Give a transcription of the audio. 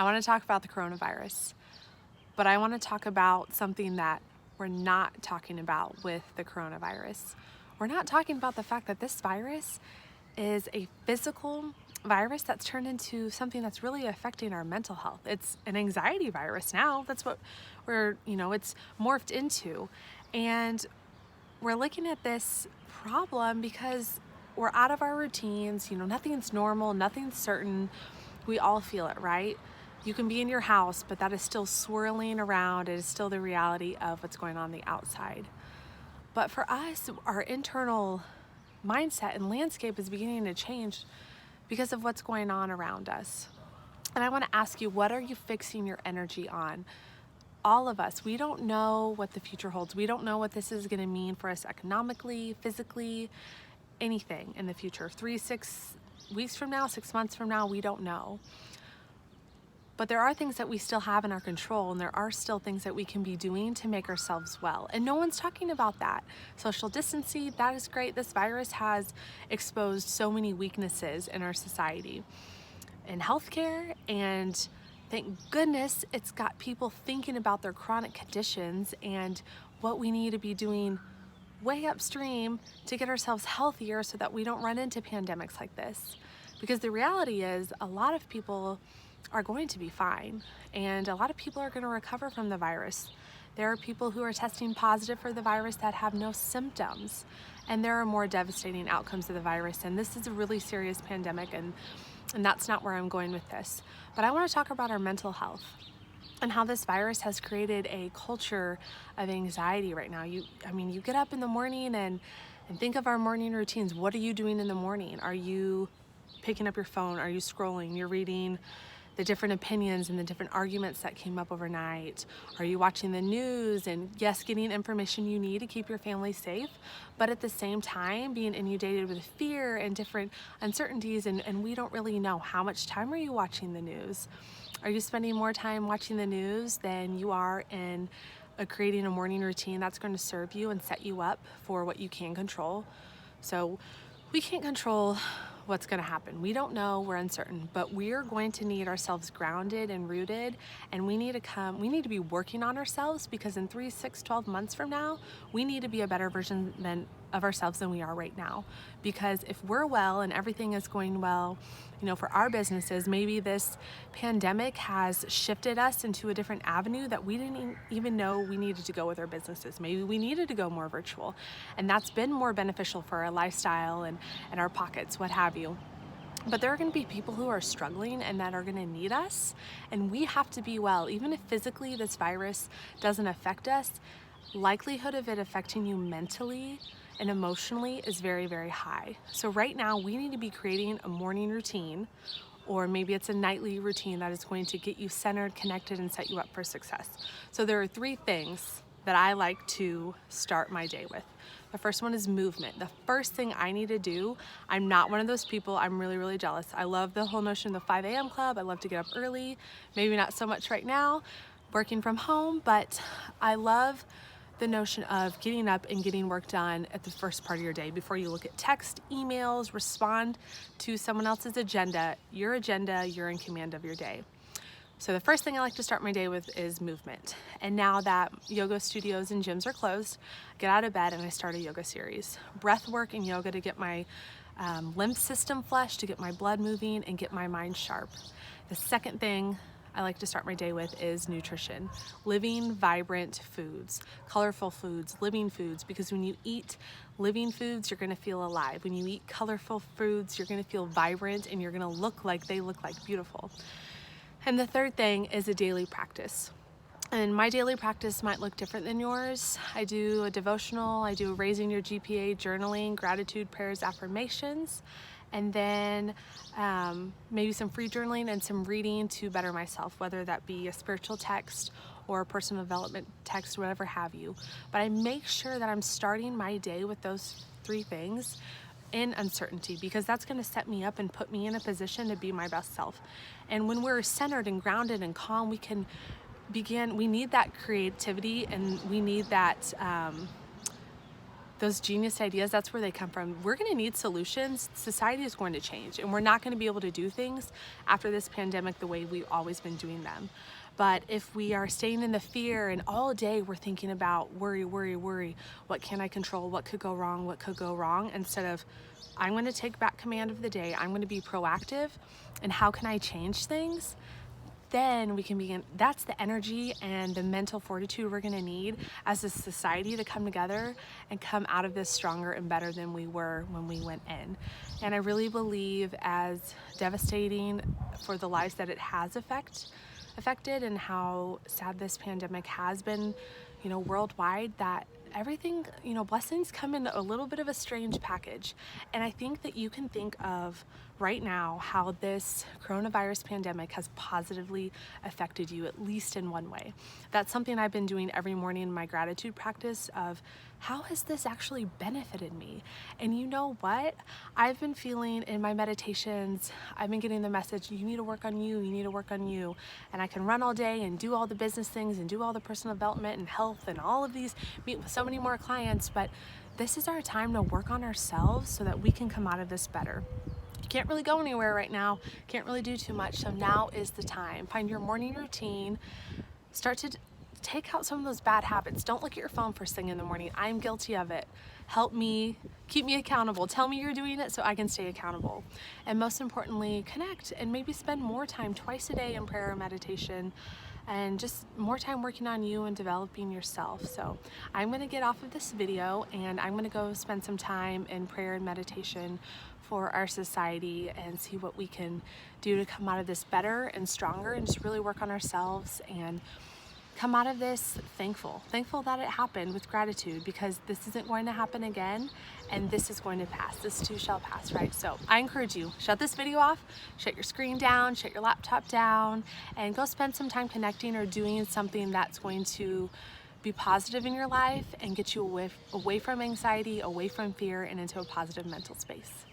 I want to talk about the coronavirus, but I want to talk about something that we're not talking about with the coronavirus. We're not talking about the fact that this virus is a physical virus that's turned into something that's really affecting our mental health. It's an anxiety virus now. That's what it's morphed into. And we're looking at this problem because we're out of our routines. Nothing's normal, nothing's certain. We all feel it, right? You can be in your house, but that is still swirling around. It is still the reality of what's going on the outside. But for us, our internal mindset and landscape is beginning to change because of what's going on around us. And I want to ask you, what are you fixing your energy on? All of us, we don't know what the future holds. We don't know what this is going to mean for us economically, physically, anything in the future. 6 weeks from now, 6 months from now, we don't know. But there are things that we still have in our control, and there are still things that we can be doing to make ourselves well. And no one's talking about that. Social distancing, that is great. This virus has exposed so many weaknesses in our society, in healthcare, and thank goodness it's got people thinking about their chronic conditions and what we need to be doing way upstream to get ourselves healthier so that we don't run into pandemics like this. Because the reality is, a lot of people are going to be fine, and a lot of people are going to recover from the virus. There are people who are testing positive for the virus that have no symptoms, and there are more devastating outcomes of the virus, and this is a really serious pandemic, and that's not where I'm going with this. But I want to talk about our mental health and how this virus has created a culture of anxiety right now. You get up in the morning and think of our morning routines. What are you doing in the morning? Are you picking up your phone? Are you scrolling? You're reading the different opinions and the different arguments that came up overnight? Are you watching the news and, yes, getting information you need to keep your family safe, but at the same time being inundated with fear and different uncertainties, and we don't really know. How much time are you watching the news? Are you spending more time watching the news than you are in creating a morning routine that's going to serve you and set you up for what you can control? So we can't control what's going to happen. We don't know, we're uncertain, but we're going to need ourselves grounded and rooted, and we need to be working on ourselves, because in 3, 6, 12 months from now, we need to be a better version of ourselves than we are right now. Because if we're well and everything is going well, for our businesses, maybe this pandemic has shifted us into a different avenue that we didn't even know we needed to go with our businesses. Maybe we needed to go more virtual, and that's been more beneficial for our lifestyle and our pockets, what have you. But there are going to be people who are struggling and that are going to need us, and we have to be well. Even if physically this virus doesn't affect us, likelihood of it affecting you mentally and emotionally is very, very high. So right now we need to be creating a morning routine, or maybe it's a nightly routine that is going to get you centered, connected, and set you up for success. So there are 3 things that I like to start my day with. The first one is movement. The first thing I need to do, I'm not one of those people, I'm really, really jealous. I love the whole notion of the 5 a.m. club. I love to get up early, maybe not so much right now, working from home, but I love the notion of getting up and getting work done at the first part of your day before you look at text, emails, respond to someone else's agenda. You're in command of your day. So the first thing I like to start my day with is movement. And now that yoga studios and gyms are closed, I get out of bed and I start a yoga series. Breath work and yoga to get my lymph system flush, to get my blood moving and get my mind sharp. The second thing I like to start my day with is nutrition. Living, vibrant foods, colorful foods, living foods, because when you eat living foods, you're gonna feel alive. When you eat colorful foods, you're gonna feel vibrant and you're gonna look like beautiful. And the third thing is a daily practice. And my daily practice might look different than yours. I do a devotional, I do raising your GPA, journaling, gratitude, prayers, affirmations, and then maybe some free journaling and some reading to better myself, whether that be a spiritual text or a personal development text, whatever have you. But I make sure that I'm starting my day with those 3 things in uncertainty, because that's going to set me up and put me in a position to be my best self. And when we're centered and grounded and calm, we can begin. We need that creativity, and we need that those genius ideas, that's where they come from. We're gonna need solutions. Society is going to change, and we're not gonna be able to do things after this pandemic the way we've always been doing them. But if we are staying in the fear and all day we're thinking about worry, worry, worry, what can I control, what could go wrong, what could go wrong, instead of I'm gonna take back command of the day, I'm gonna be proactive, and how can I change things? Then we can begin. That's the energy and the mental fortitude we're gonna need as a society to come together and come out of this stronger and better than we were when we went in. And I really believe, as devastating for the lives that it has affected and how sad this pandemic has been, worldwide, that everything, blessings come in a little bit of a strange package. And I think that you can think of right now how this coronavirus pandemic has positively affected you, at least in one way. That's something I've been doing every morning in my gratitude practice of how has this actually benefited me? And you know what? I've been feeling in my meditations, I've been getting the message, you need to work on you, you need to work on you. And I can run all day and do all the business things and do all the personal development and health and all of these, meet with so many more clients, but this is our time to work on ourselves so that we can come out of this better. You can't really go anywhere right now, can't really do too much, so now is the time. Find your morning routine, start to take out some of those bad habits. Don't look at your phone first thing in the morning. I'm guilty of it. Help me, keep me accountable. Tell me you're doing it so I can stay accountable. And most importantly, connect and maybe spend more time twice a day in prayer or meditation, and just more time working on you and developing yourself. So I'm gonna get off of this video and I'm gonna go spend some time in prayer and meditation for our society and see what we can do to come out of this better and stronger, and just really work on ourselves and come out of this thankful that it happened, with gratitude, because this isn't going to happen again, and this is going to pass. This too shall pass, right? So I encourage you, shut this video off, shut your screen down, shut your laptop down, and go spend some time connecting or doing something that's going to be positive in your life and get you away from anxiety, away from fear, and into a positive mental space.